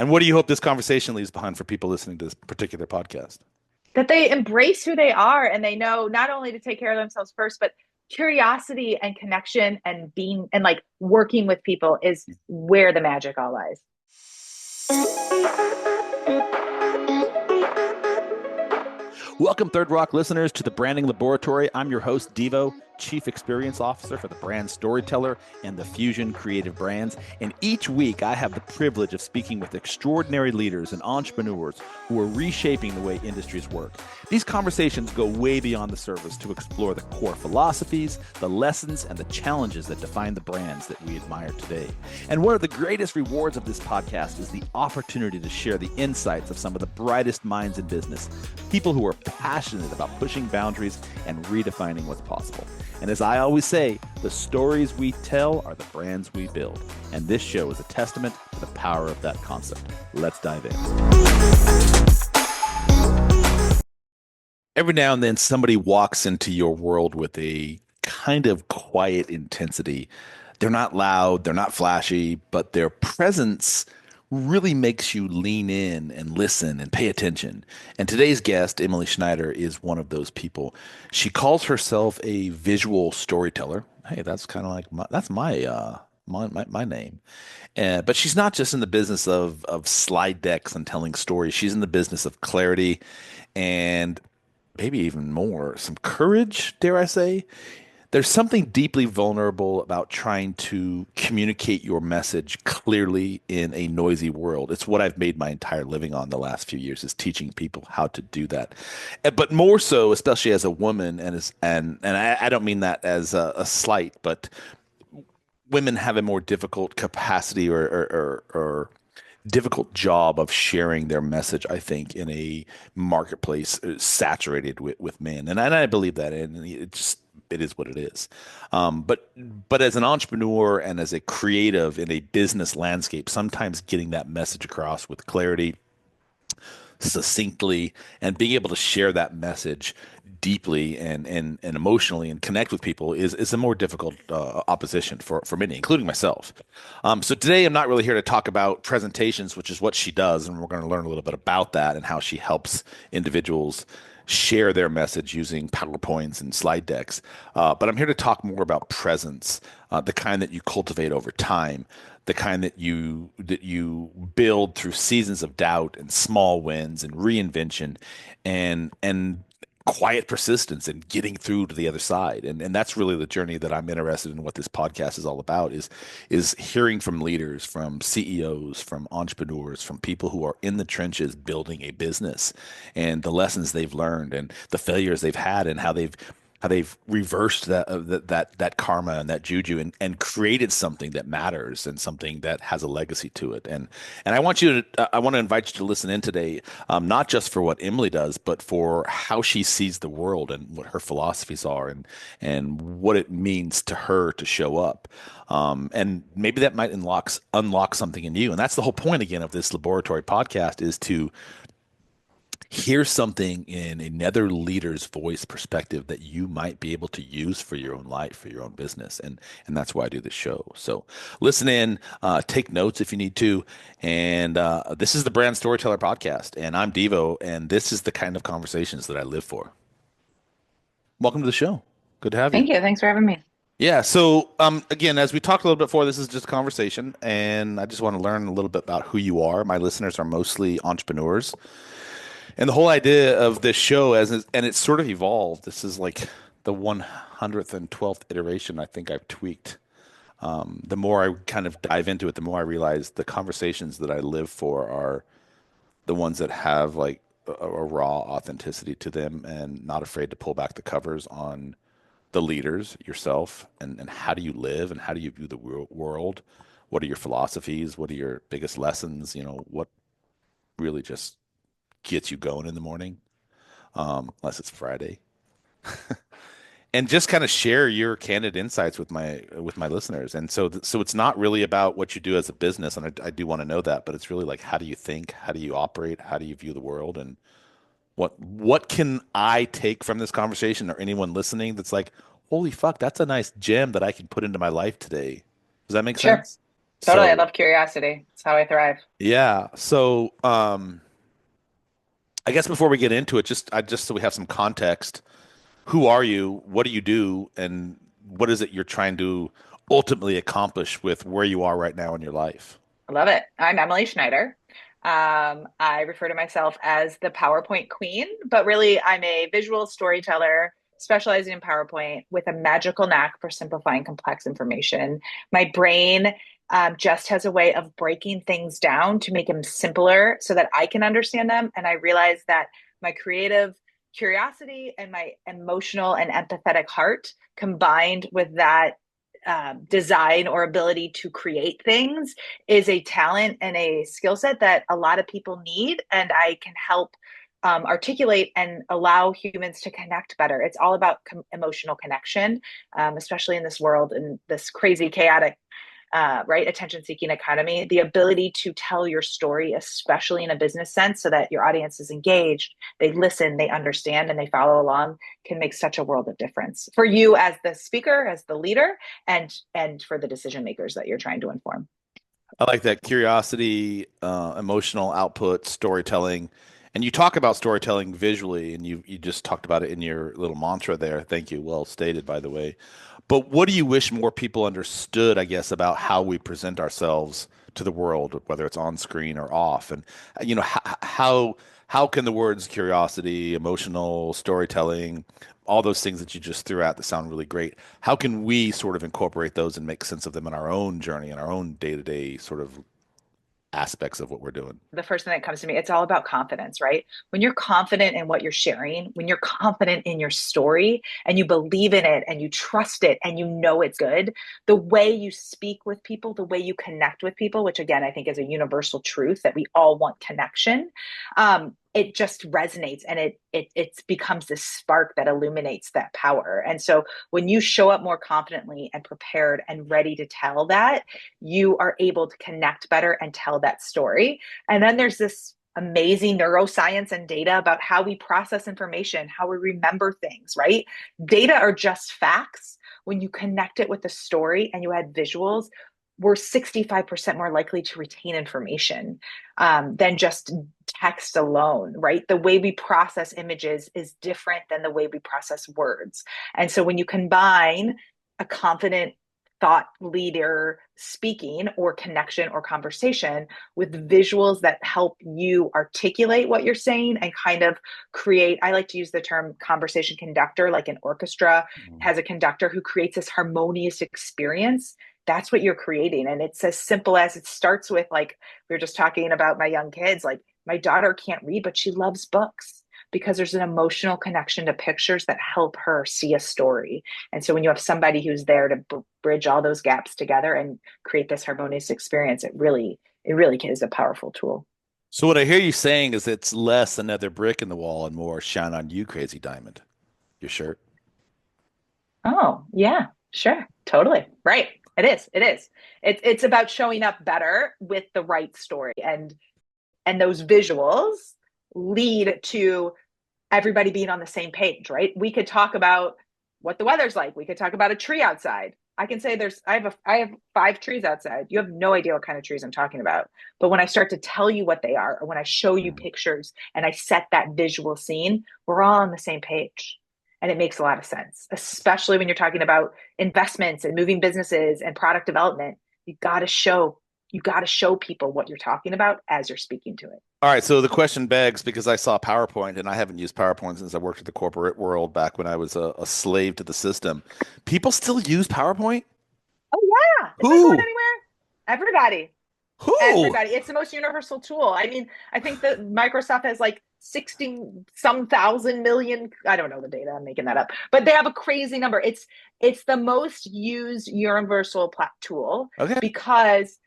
And what do you hope this conversation leaves behind for people listening to this particular podcast? That they embrace who they are and they know not only to take care of themselves first, but curiosity and connection and being and like working with people is where the magic all lies. Welcome, Third Rock listeners, to the Branding Laboratory. I'm your host, Devo, Chief Experience Officer for the brand Storyteller and the Fusion Creative Brands. And each week, I have the privilege of speaking with extraordinary leaders and entrepreneurs who are reshaping the way industries work. These conversations go way beyond the surface to explore the core philosophies, the lessons, and the challenges that define the brands that we admire today. And one of the greatest rewards of this podcast is the opportunity to share the insights of some of the brightest minds in business, people who are passionate about pushing boundaries and redefining what's possible. And as I always say, the stories we tell are the brands we build. And this show is a testament to the power of that concept. Let's dive in. Every now and then, somebody walks into your world with a kind of quiet intensity. They're not loud, they're not flashy, but their presence really makes you lean in and listen and pay attention. And today's guest, Emily Schneider, is one of those people. She calls herself a visual storyteller. Hey, that's kind of like my name. But she's not just in the business of slide decks and telling stories. She's in the business of clarity and maybe even more, some courage, dare I say. There's something deeply vulnerable about trying to communicate your message clearly in a noisy world. It's what I've made my entire living on the last few years, is teaching people how to do that. But more so, especially as a woman, and I don't mean that as a slight, but women have a more difficult capacity or difficult job of sharing their message, I think, in a marketplace saturated with men. And I believe that, and it is what it is. But as an entrepreneur and as a creative in a business landscape, sometimes getting that message across with clarity, succinctly, and being able to share that message deeply and emotionally and connect with people is a more difficult opposition for many, including myself. So today I'm not really here to talk about presentations, which is what she does, and we're going to learn a little bit about that and how she helps individuals share their message using PowerPoints and slide decks. But I'm here to talk more about presence, the kind that you cultivate over time, the kind that you build through seasons of doubt and small wins and reinvention and quiet persistence and getting through to the other side. And that's really the journey that I'm interested in. What this podcast is all about is hearing from leaders, from CEOs, from entrepreneurs, from people who are in the trenches building a business, and the lessons they've learned and the failures they've had and how they've reversed that karma and that juju and created something that matters and something that has a legacy to it. And I want to invite you to listen in today, not just for what Emily does, but for how she sees the world and what her philosophies are and what it means to her to show up. And maybe that might unlock something in you. And that's the whole point again of this laboratory podcast, is to hear something in another leader's voice perspective that you might be able to use for your own life, for your own business. And that's why I do this show. So listen in, take notes if you need to. And this is the Brand Storyteller podcast. And I'm Devo. And this is the kind of conversations that I live for. Welcome to the show. Good to have you. Thank you. Thanks for having me. Yeah. So again, as we talked a little bit before, this is just a conversation. And I just want to learn a little bit about who you are. My listeners are mostly entrepreneurs. And the whole idea of this show, and it's sort of evolved. This is like the 112th iteration I think I've tweaked. The more I kind of dive into it, the more I realize the conversations that I live for are the ones that have like a raw authenticity to them and not afraid to pull back the covers on the leaders, yourself, and how do you live and how do you view the world? What are your philosophies? What are your biggest lessons? What really just gets you going in the morning, unless it's Friday, and just kind of share your candid insights with my listeners. And so it's not really about what you do as a business, and I do want to know that, but it's really like, how do you think, how do you operate, how do you view the world, and what can I take from this conversation, or anyone listening that's like, holy fuck, that's a nice gem that I can put into my life today. Does that make Sure. sense? Totally. I So love curiosity. It's how I thrive. yeah. So I guess before we get into it, just so we have some context, who are you? What do you do? And what is it you're trying to ultimately accomplish with where you are right now in your life? I love it. I'm Emily Schneider. I refer to myself as the PowerPoint queen, but really I'm a visual storyteller specializing in PowerPoint with a magical knack for simplifying complex information. My brain just has a way of breaking things down to make them simpler so that I can understand them. And I realize that my creative curiosity and my emotional and empathetic heart combined with that design or ability to create things is a talent and a skill set that a lot of people need. And I can help articulate and allow humans to connect better. It's all about emotional connection, especially in this world and this crazy, chaotic, right, attention seeking economy. The ability to tell your story, especially in a business sense, so that your audience is engaged, they listen, they understand, and they follow along, can make such a world of difference for you as the speaker, as the leader, and for the decision makers that you're trying to inform. I like that curiosity, emotional output, storytelling. And you talk about storytelling visually, and you just talked about it in your little mantra there. Thank you. Well stated, by the way. But what do you wish more people understood, I guess, about how we present ourselves to the world, whether it's on screen or off? And how can the words curiosity, emotional, storytelling, all those things that you just threw out that sound really great, how can we sort of incorporate those and make sense of them in our own journey, in our own day-to-day sort of aspects of what we're doing? The first thing that comes to me, it's all about confidence, right? When you're confident in what you're sharing, when you're confident in your story and you believe in it and you trust it and you know it's good, the way you speak with people, the way you connect with people, which again, I think is a universal truth that we all want connection. It just resonates and it becomes this spark that illuminates that power. And so when you show up more confidently and prepared and ready to tell that, you are able to connect better and tell that story. And then there's this amazing neuroscience and data about how we process information, how we remember things, right? Data are just facts. When you connect it with a story and you add visuals, we're 65% more likely to retain information than just text alone, right? The way we process images is different than the way we process words. And so when you combine a confident thought leader speaking or connection or conversation with visuals that help you articulate what you're saying and kind of create, I like to use the term conversation conductor, like an orchestra has a conductor who creates this harmonious experience. That's what you're creating. And it's as simple as it starts with, like, we were just talking about my young kids, like my daughter can't read, but she loves books because there's an emotional connection to pictures that help her see a story. And so when you have somebody who's there to bridge all those gaps together and create this harmonious experience, it really is a powerful tool. So what I hear you saying is it's less another brick in the wall and more shine on you, crazy diamond. Your shirt. Oh, yeah, sure. Totally. Right. It is. It is. It's about showing up better with the right story, and those visuals lead to everybody being on the same page, right? We could talk about what the weather's like. We could talk about a tree outside. I can say I have 5 trees outside. You have no idea what kind of trees I'm talking about. But when I start to tell you what they are, or when I show you pictures and I set that visual scene, we're all on the same page. And it makes a lot of sense, especially when you're talking about investments and moving businesses and product development. You got to show people what you're talking about as you're speaking to it. All right, so the question begs because I saw PowerPoint and I haven't used PowerPoint since I worked at the corporate world back when I was a slave to the system. People still use PowerPoint? Oh yeah, it's not going Who? anywhere. Everybody. Who? Everybody. It's the most universal tool. I mean, I think that Microsoft has like 60 some thousand million, I don't know the data, I'm making that up, but they have a crazy number. It's the most used universal tool Okay. because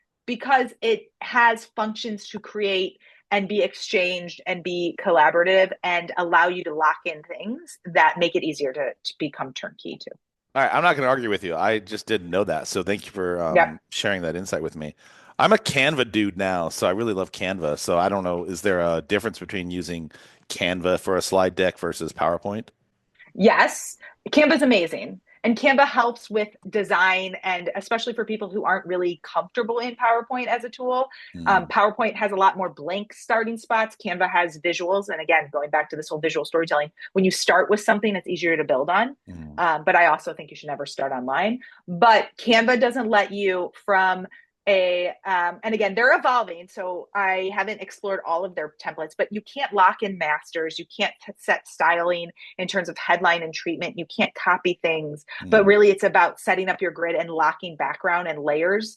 it has functions to create and be exchanged and be collaborative and allow you to lock in things that make it easier to become turnkey too. All right, I'm not going to argue with you. I just didn't know that. So thank you for Yep. sharing that insight with me. I'm a Canva dude now, so I really love Canva. So I don't know, is there a difference between using Canva for a slide deck versus PowerPoint? Yes, Canva's amazing. And Canva helps with design, and especially for people who aren't really comfortable in PowerPoint as a tool. Mm, PowerPoint has a lot more blank starting spots. Canva has visuals. And again, going back to this whole visual storytelling, when you start with something, it's easier to build on. mm, But I also think you should never start online. But Canva doesn't let you from and again, they're evolving, so I haven't explored all of their templates, but you can't lock in masters, you can't set styling in terms of headline and treatment, you can't copy things, but mm. really it's about setting up your grid and locking background and layers.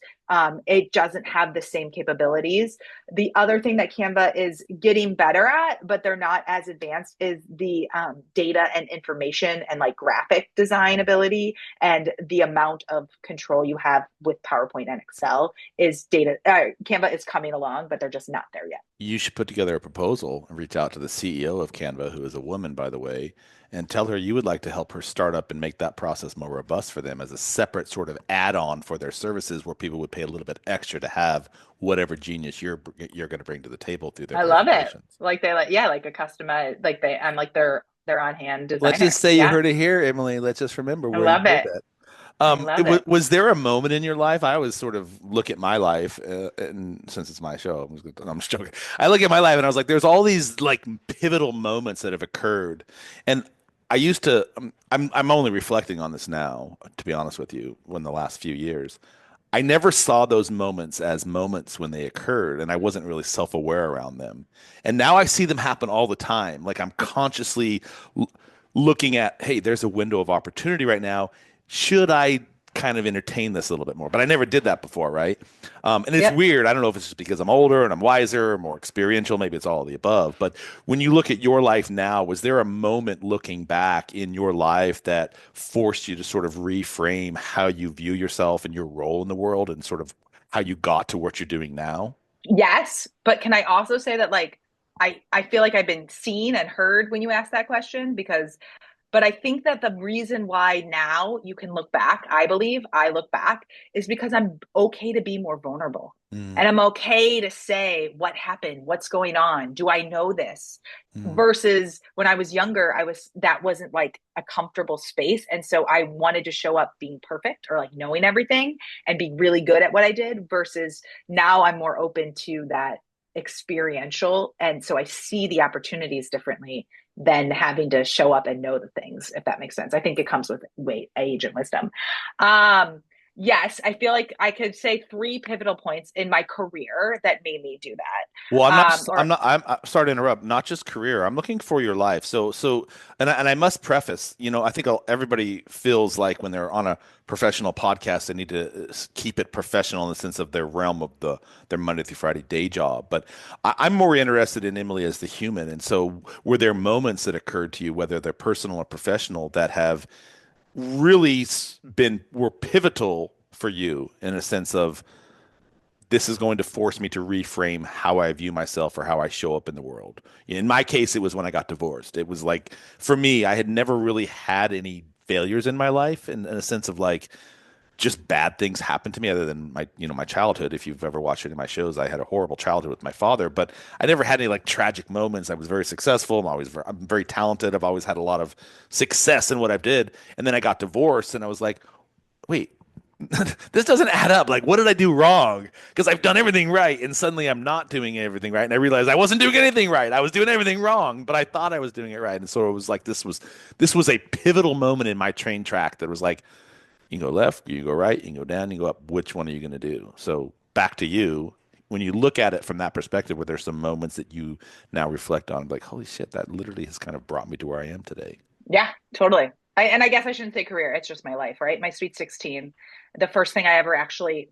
It doesn't have the same capabilities. The other thing that Canva is getting better at, but they're not as advanced, is the data and information and like graphic design ability, and the amount of control you have with PowerPoint and Excel is data. Canva is coming along, but they're just not there yet. You should put together a proposal and reach out to the CEO of Canva, who is a woman, by the way, and tell her you would like to help her start up and make that process more robust for them as a separate sort of add-on for their services where people would pay a little bit extra to have whatever genius you're going to bring to the table through their I love it. presentations. Like they like, yeah, like a customized, like I'm like their on hand Let's just designer. say you Yeah, heard it here, Emily. Let's just remember I where you love heard it. that. I love it. Was there a moment in your life? I always sort of look at my life, and since it's my show, I'm just joking. I look at my life, and I was like, "There's all these like pivotal moments that have occurred," and I used to. I'm only reflecting on this now, to be honest with you. When the last few years, I never saw those moments as moments when they occurred, and I wasn't really self-aware around them. And now I see them happen all the time. Like I'm consciously looking at, hey, there's a window of opportunity right now. Should I kind of entertain this a little bit more? But I never did that before, right? And it's Yep. weird. I don't know if it's just because I'm older and I'm wiser or more experiential. Maybe it's all of the above. But when you look at your life now, was there a moment looking back in your life that forced you to sort of reframe how you view yourself and your role in the world and sort of how you got to what you're doing now? Yes, but can I also say that like I feel like I've been seen and heard when you ask that question, because but I think that the reason why now you can look back, I believe I look back, is because I'm okay to be more vulnerable. Mm, And I'm okay to say what happened, what's going on, do I know this? mm, Versus when I was younger, that wasn't like a comfortable space. And so I wanted to show up being perfect or like knowing everything and be really good at what I did, versus now I'm more open to that experiential. And so I see the opportunities differently than having to show up and know the things, if that makes sense. I think it comes with weight, age, and wisdom. Um, yes, I feel like I could say three pivotal points in my career that made me do Well, that. Or I'm sorry to interrupt. Not just career. I'm looking for your life. And I must preface, I think everybody feels like when they're on a professional podcast, they need to keep it professional in the sense of their realm of their Monday through Friday day job. But I'm more interested in Emily as the human. And so, were there moments that occurred to you, whether they're personal or professional, that have really were pivotal for you in a sense of this is going to force me to reframe how I view myself or how I show up in the world. In my case, it was when I got divorced. It was like, for me, I had never really had any failures in my life in a sense of like just bad things happen to me other than my childhood. If you've ever watched any of my shows, I had a horrible childhood with my father, but I never had any like tragic moments. I was very successful. I'm very talented. I've always had a lot of success in what I've did. And then I got divorced and I was like, wait, this doesn't add up. Like, what did I do wrong? Because I've done everything right, and suddenly I'm not doing everything right, and I realized I wasn't doing anything right. I was doing everything wrong, but I thought I was doing it right, and so it was like this was a pivotal moment in my train track that was like, you can go left, you can go right, you can go down, you can go up. Which one are you going to do? So back to you. When you look at it from that perspective, where there's some moments that you now reflect on, like, holy shit, that literally has kind of brought me to where I am today. yeah, totally. And I guess I shouldn't say career. It's just my life, right? My sweet 16. The first thing I ever actually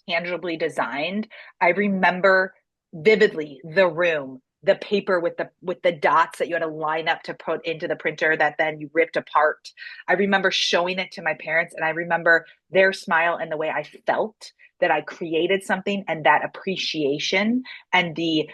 tangibly designed, I remember vividly the room, the paper with the dots that you had to line up to put into the printer that then you ripped apart. I remember showing it to my parents, and I remember their smile and the way I felt that I created something, and that appreciation and the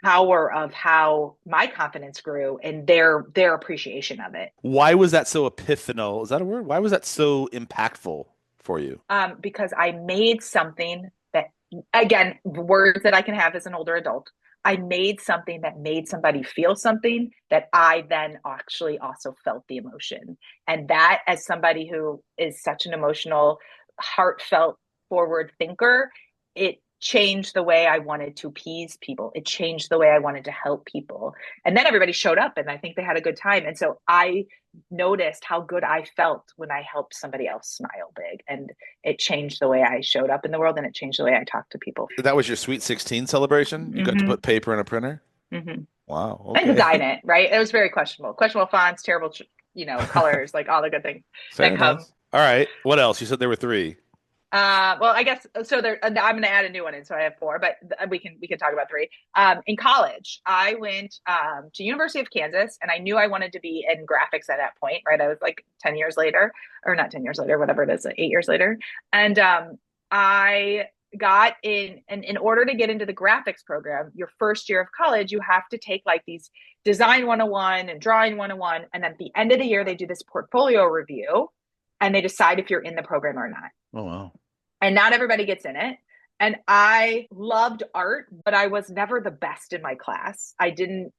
power of how my confidence grew and their appreciation of it. Why was that so epiphanal? Is that a word? Why was that so impactful for you? Because I made something that, again, words that I can have as an older adult. I made something that made somebody feel something that I then actually also felt the emotion. And that, as somebody who is such an emotional, heartfelt, forward thinker, it changed the way I wanted to appease people. It changed the way I wanted to help people. And then everybody showed up and I think they had a good time. And so I noticed how good I felt when I helped somebody else smile big. And it changed the way I showed up in the world and it changed the way I talked to people. That was your Sweet 16 celebration? You got to Mm-hmm. put paper in a printer? Mm-hmm. Wow. And Okay. design it, right? It was very questionable fonts, terrible, colors, like all the good things Fair that come. enough. All right. What else? You said there were three. Well, I guess so. There, I'm going to add a new one in, so I have four, but we can talk about three. In college, I went to University of Kansas, and I knew I wanted to be in graphics at that point, right? I was like 10 years later, or not 10 years later, whatever it is, 8 years later, and I got in, and in order to get into the graphics program, your first year of college, you have to take like these design 101 and drawing 101, and then at the end of the year, they do this portfolio review, and they decide if you're in the program or not, Oh, wow. and not everybody gets in it. And I loved art, but I was never the best in my class. I didn't,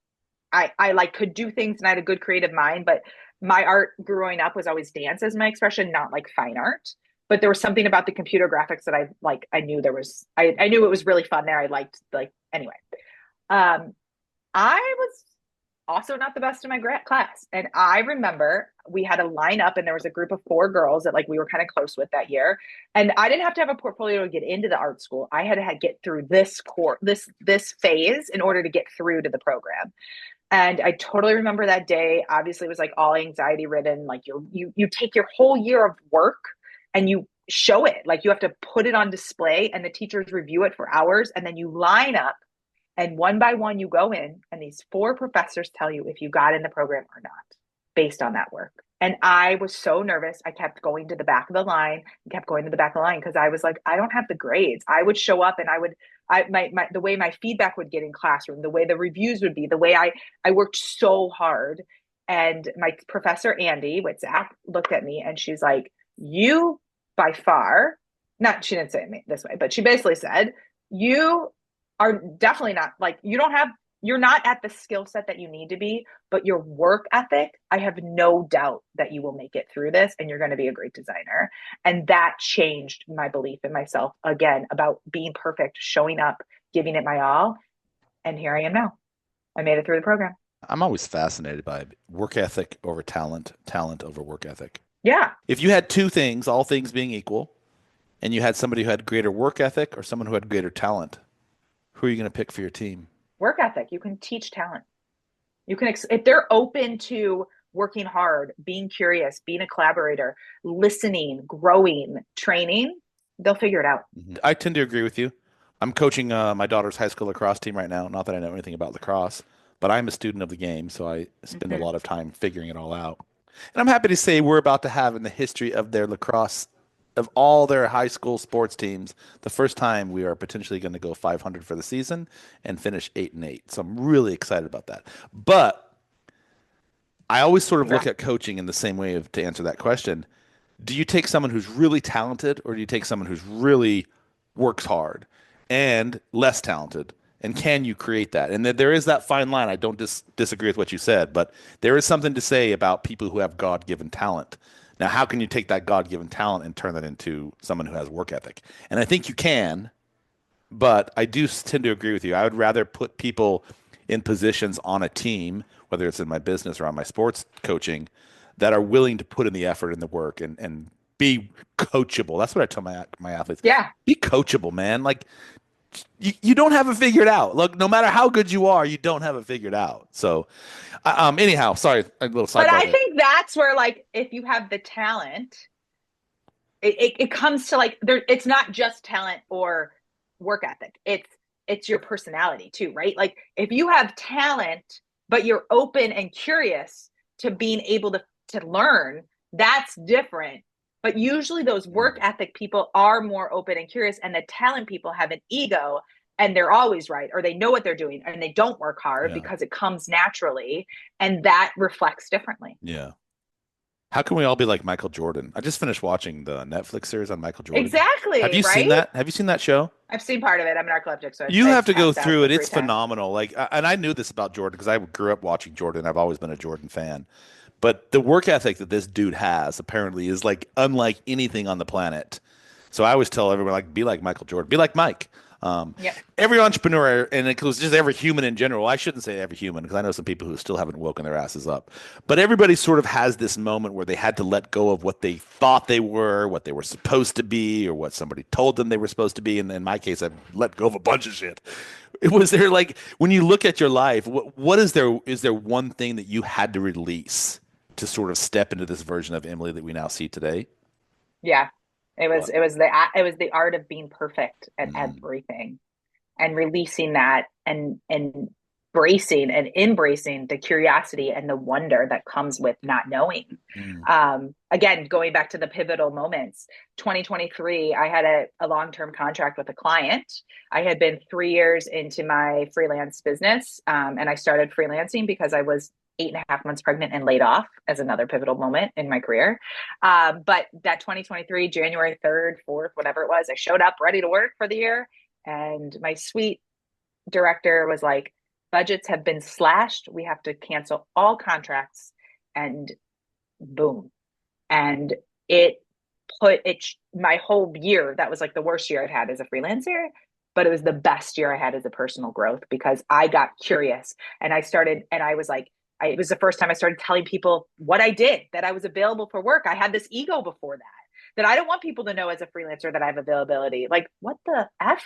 I like could do things and I had a good creative mind, but my art growing up was always dance as my expression, not like fine art. But there was something about the computer graphics that I like, I knew there was, I knew it was really fun there. I liked, like, anyway. Um, I was also not the best in my class. And I remember we had a lineup and there was a group of four girls that like we were kind of close with that year. And I didn't have to have a portfolio to get into the art school. I had to get through this core, this phase in order to get through to the program. And I totally remember that day. Obviously, it was like all anxiety ridden. Like you take your whole year of work and you show it. Like you have to put it on display and the teachers review it for hours. And then you line up and one by one, you go in, and these four professors tell you if you got in the program or not based on that work. And I was so nervous. I kept going to the back of the line, kept going to the back of the line because I was like, I don't have the grades. I would show up and the way my feedback would get in classroom, the way the reviews would be, the way I worked so hard. And my professor, Andy Witzak, looked at me and she's like, you by far, not, she didn't say it this way, but she basically said, you are definitely not like you're not at the skill set that you need to be, but your work ethic, I have no doubt that you will make it through this and you're going to be a great designer. And that changed my belief in myself again about being perfect, showing up, giving it my all. And here I am now. I made it through the program. I'm always fascinated by work ethic over talent, talent over work ethic. Yeah. If you had two things, all things being equal, and you had somebody who had greater work ethic or someone who had greater talent, who are you going to pick for your team? Work ethic. You can teach talent. You can, if they're open to working hard, being curious, being a collaborator, listening, growing, training, they'll figure it out. I tend to agree with you. I'm coaching my daughter's high school lacrosse team right now. Not that I know anything about lacrosse, but I'm a student of the game, so I spend a Mm-hmm. lot of time figuring it all out. And I'm happy to say we're about to have in the history of their lacrosse, of all their high school sports teams, the first time we are potentially going to go 500 for the season and finish 8-8. So I'm really excited about that. But I always sort of look Congrats. at coaching in the same way to answer that question. Do you take someone who's really talented or do you take someone who's really works hard and less talented? And can you create that? And there is that fine line. I don't disagree with what you said, but there is something to say about people who have God-given talent. Now, how can you take that God-given talent and turn that into someone who has work ethic? And I think you can, but I do tend to agree with you. I would rather put people in positions on a team, whether it's in my business or on my sports coaching, that are willing to put in the effort and the work and be coachable. That's what I tell my athletes. Yeah. Be coachable, man. Like you don't have it figured out. Look, no matter how good you are, you don't have it figured out. So, anyhow, sorry, a little But sidebar I there. think that's where, like, if you have the talent, it comes to like there. It's not just talent or work ethic. It's your personality too, right? Like if you have talent, but you're open and curious to being able to learn, that's different. But usually those work ethic people are more open and curious, and the talent people have an ego and they're always right, or they know what they're doing and they don't work hard Yeah, because it comes naturally, and that reflects differently. yeah. How can we all be like Michael Jordan? I just finished watching the Netflix series on Michael Jordan. Have Exactly, you seen right? that? Have you seen that show? I've seen part of it. I'm narcoleptic, so You have it's to go passed out through for it. free It's time. phenomenal. And I knew this about Jordan because I grew up watching Jordan. I've always been a Jordan fan. But the work ethic that this dude has apparently is like unlike anything on the planet. So I always tell everyone like, be like Michael Jordan, be like Mike. Um, Yep. every entrepreneur, and it includes just every human in general. I shouldn't say every human because I know some people who still haven't woken their asses up. But everybody sort of has this moment where they had to let go of what they thought they were, what they were supposed to be, or what somebody told them they were supposed to be. And in my case, I've let go of a bunch of shit. It was there like when you look at your life, what is there one thing that you had to release to sort of step into this version of Emily that we now see today? Yeah. What? It was the art of being perfect at Mm, everything and releasing that and bracing and embracing the curiosity and the wonder that comes with not knowing. mm, Again, going back to the pivotal moments, 2023, I had a long-term contract with a client. I had been 3 years into my freelance business, and I started freelancing because I was 8.5 months pregnant and laid off as another pivotal moment in my career. But that 2023, January 3rd, 4th, whatever it was, I showed up ready to work for the year. And my sweet director was like, budgets have been slashed. We have to cancel all contracts. And boom. And it put it, my whole year, that was like the worst year I've had as a freelancer, but it was the best year I had as a personal growth because I got curious and I started, and I was like, it was the first time I started telling people what I did, that I was available for work. I had this ego before that I don't want people to know as a freelancer that I have availability. Like, what the F?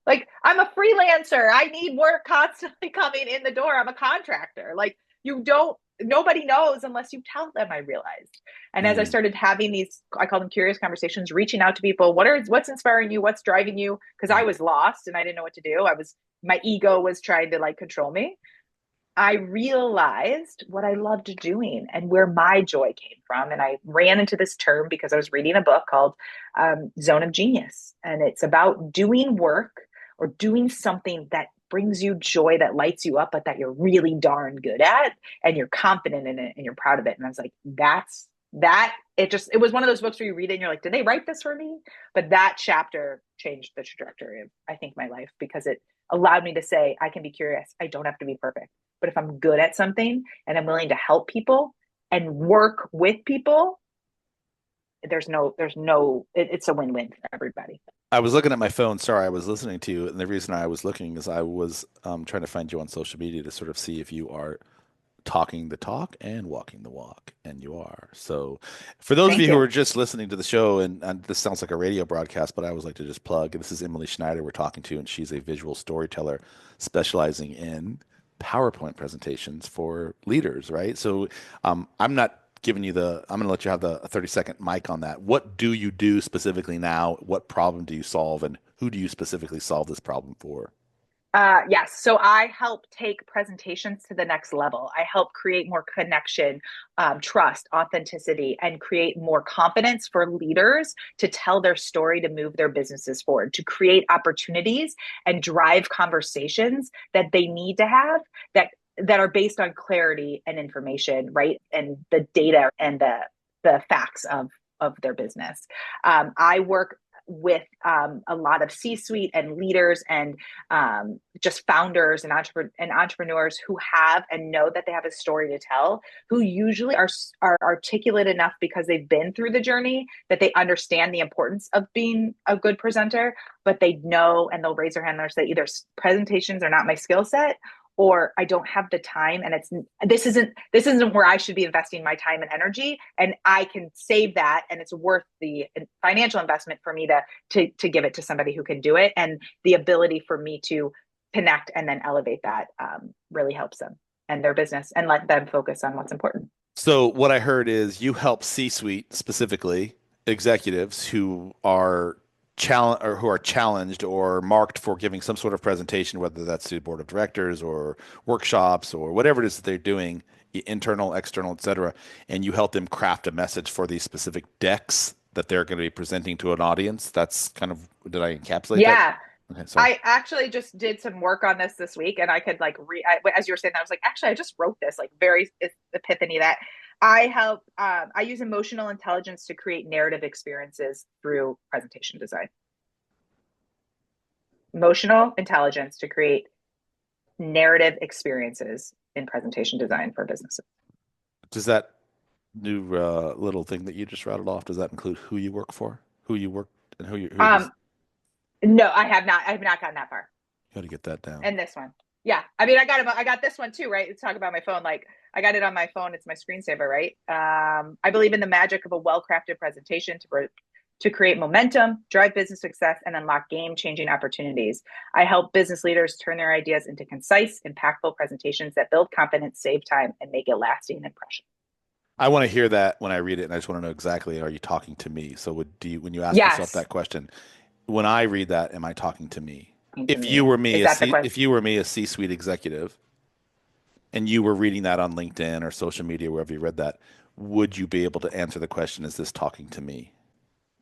Like, I'm a freelancer. I need work constantly coming in the door. I'm a contractor. Like, you don't, nobody knows unless you tell them, I realized. And as I mm. started having these, I call them curious conversations, reaching out to people, what's inspiring you? What's driving you? Because I Mm. was lost and I didn't know what to do. My ego was trying to like control me. I realized what I loved doing and where my joy came from. And I ran into this term because I was reading a book called Zone of Genius. And it's about doing work or doing something that brings you joy, that lights you up, but that you're really darn good at and you're confident in it and you're proud of it. And I was like, that's that. It was one of those books where you read it and you're like, did they write this for me? But that chapter changed the trajectory of, I think, my life because it allowed me to say, I can be curious. I don't have to be perfect, but if I'm good at something and I'm willing to help people and work with people, it's a win-win for everybody. I was looking at my phone. Sorry, I was listening to you, and the reason I was looking is I was trying to find you on social media to sort of see if you are talking the talk and walking the walk, and you are. So, for those of you Thank who you. are just listening to the show, and this sounds like a radio broadcast, but I always like to just plug. This is Emily Schneider we're talking to, and she's a visual storyteller specializing in PowerPoint presentations for leaders, right? So, I'm not giving you I'm going to let you have the 30-second mic on that. What do you do specifically now? What problem do you solve, and who do you specifically solve this problem for? Yes. So I help take presentations to the next level. I help create more connection, trust, authenticity, and create more confidence for leaders to tell their story to move their businesses forward, to create opportunities and drive conversations that they need to have that are based on clarity and information, right? And the data and the facts of their business. I work with a lot of C-suite and leaders and just founders and, and entrepreneurs who have and know that they have a story to tell, who usually are articulate enough because they've been through the journey that they understand the importance of being a good presenter, but they know and they'll raise their hand and say either presentations are not my skill set or I don't have the time and this isn't where I should be investing my time and energy and I can save that and it's worth the financial investment for me to give it to somebody who can do it and the ability for me to connect and then elevate that really helps them and their business and let them focus on what's important. So what I heard is you help C-suite specifically executives who are challenged or marked for giving some sort of presentation, whether that's to the board of directors or workshops or whatever it is that they're doing, internal, external, et cetera, and you help them craft a message for these specific decks that they're going to be presenting to an audience. That's kind of, did I encapsulate that? Yeah. Okay, sorry. I actually just did some work on this week, and I could like as you were saying that, I was like, actually, I just wrote this like very epiphany that I help. I use emotional intelligence to create narrative experiences through presentation design. Emotional intelligence to create narrative experiences in presentation design for businesses. Does that new little thing that you just rattled off, does that include who you work for, who you work, and who you Um, no, I have not. I have not gotten that far. got to get that down? And this one, yeah. I mean, I got this one too, right? Let's talk about my phone. Like, I got it on my phone. It's my screensaver, right? I believe in the magic of a well-crafted presentation to create momentum, drive business success, and unlock game-changing opportunities. I help business leaders turn their ideas into concise, impactful presentations that build confidence, save time, and make a lasting impression. I want to hear that when I read it, and I just want to know exactly, are you talking to me? So when you ask yourself Yes, that question, when I read that, am I talking to me? to me. Is that the question? If you were me, a C-suite executive, and you were reading that on LinkedIn or social media, wherever you read that, would you be able to answer the question, is this talking to me?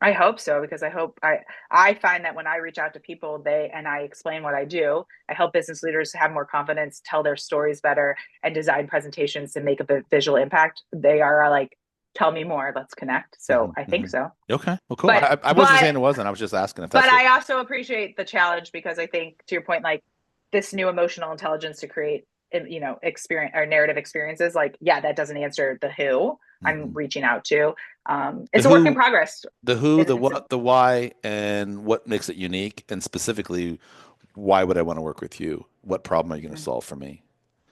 I hope so because I find that when I reach out to people they and I explain what I do, I help business leaders have more confidence, tell their stories better, and design presentations to make a visual impact. They are like, tell me more, let's connect. So Hmm. I think Hmm. so. Okay, well, cool. But I wasn't but saying it wasn't. I was just asking if but that's what. I also appreciate the challenge because I think to your point, like this new emotional intelligence to create experience or narrative experiences, like yeah, that doesn't answer the who I'm Mhm. reaching out to. The It's a work in who, progress. the who, the It's what, the why, and what makes it unique, and specifically, why would I want to work with you? What problem are you going to solve for me?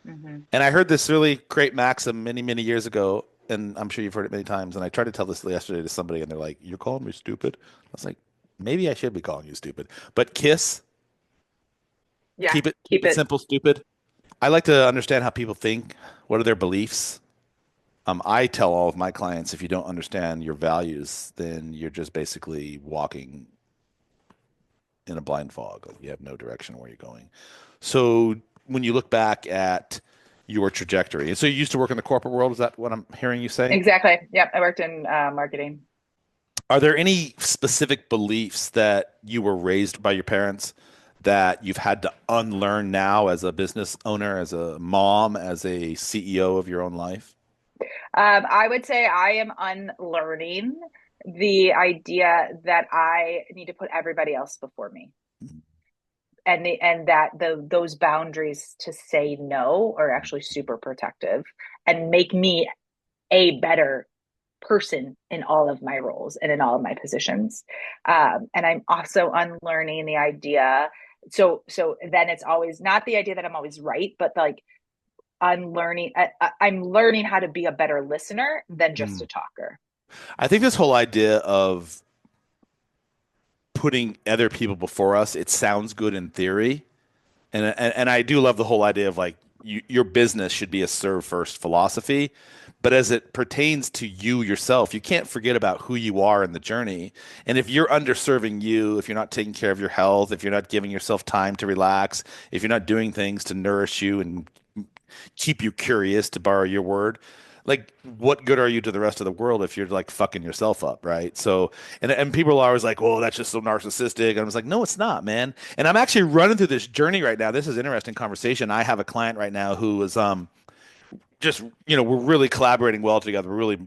mm-hmm. And I heard this really great maxim many, many years ago, and I'm sure you've heard it many times. And I tried to tell this yesterday to somebody, and they're like, "You're calling me stupid?" I was like, "Maybe I should be calling you stupid, but KISS, Yeah, keep keep it it. simple, stupid." I like to understand how people think. What are their beliefs? I tell all of my clients, if you don't understand your values, then you're just basically walking in a blind fog. Like you have no direction where you're going. So when you look back at your trajectory, and so you used to work in the corporate world, is that what I'm hearing you say? Exactly. Yep. I worked in marketing. Are there any specific beliefs that you were raised by your parents that you've had to unlearn now as a business owner, as a mom, as a CEO of your own life? I would say I am unlearning the idea that I need to put everybody else before me. And that those boundaries to say no are actually super protective and make me a better person in all of my roles and in all of my positions. And I'm also unlearning the idea. So then it's always not the idea that I'm always right, but like unlearning. I'm learning how to be a better listener than just Hmm. a talker. I think this whole idea of putting other people before us, it sounds good in theory. And I do love the whole idea of like your business should be a serve first philosophy. But as it pertains to you yourself, you can't forget about who you are in the journey. And if you're underserving you, if you're not taking care of your health, if you're not giving yourself time to relax, if you're not doing things to nourish you and keep you curious, to borrow your word, like what good are you to the rest of the world if you're like fucking yourself up, right? So and people are always like, well, that's just so narcissistic. And I was like, no, it's not, man. And I'm actually running through this journey right now. This is interesting conversation. I have a client right now who is just we're really collaborating well together. We're really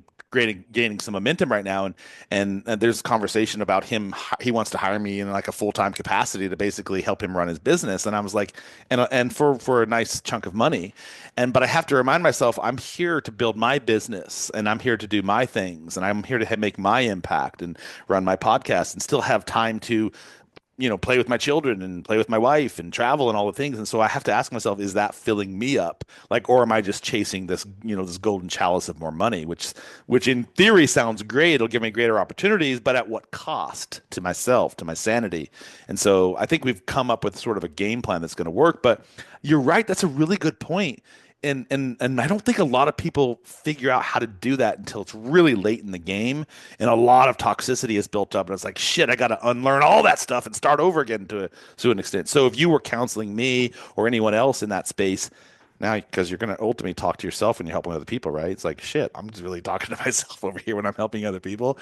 gaining some momentum right now, and there's conversation about him. He wants to hire me in like a full time capacity to basically help him run his business. And I was like, and for a nice chunk of money, but I have to remind myself I'm here to build my business, and I'm here to do my things, and I'm here to make my impact and run my podcast, and still have time to play with my children and play with my wife and travel and all the things. And so I have to ask myself, is that filling me up? Like, or am I just chasing this, this golden chalice of more money, which in theory sounds great. It'll give me greater opportunities, but at what cost to myself, to my sanity? And so I think we've come up with sort of a game plan that's going to work. But you're right. That's a really good point. And I don't think a lot of people figure out how to do that until it's really late in the game, and a lot of toxicity is built up, and it's like shit. I got to unlearn all that stuff and start over again to an extent. So if you were counseling me or anyone else in that space now, because you're going to ultimately talk to yourself when you're helping other people, right? It's like shit. I'm just really talking to myself over here when I'm helping other people.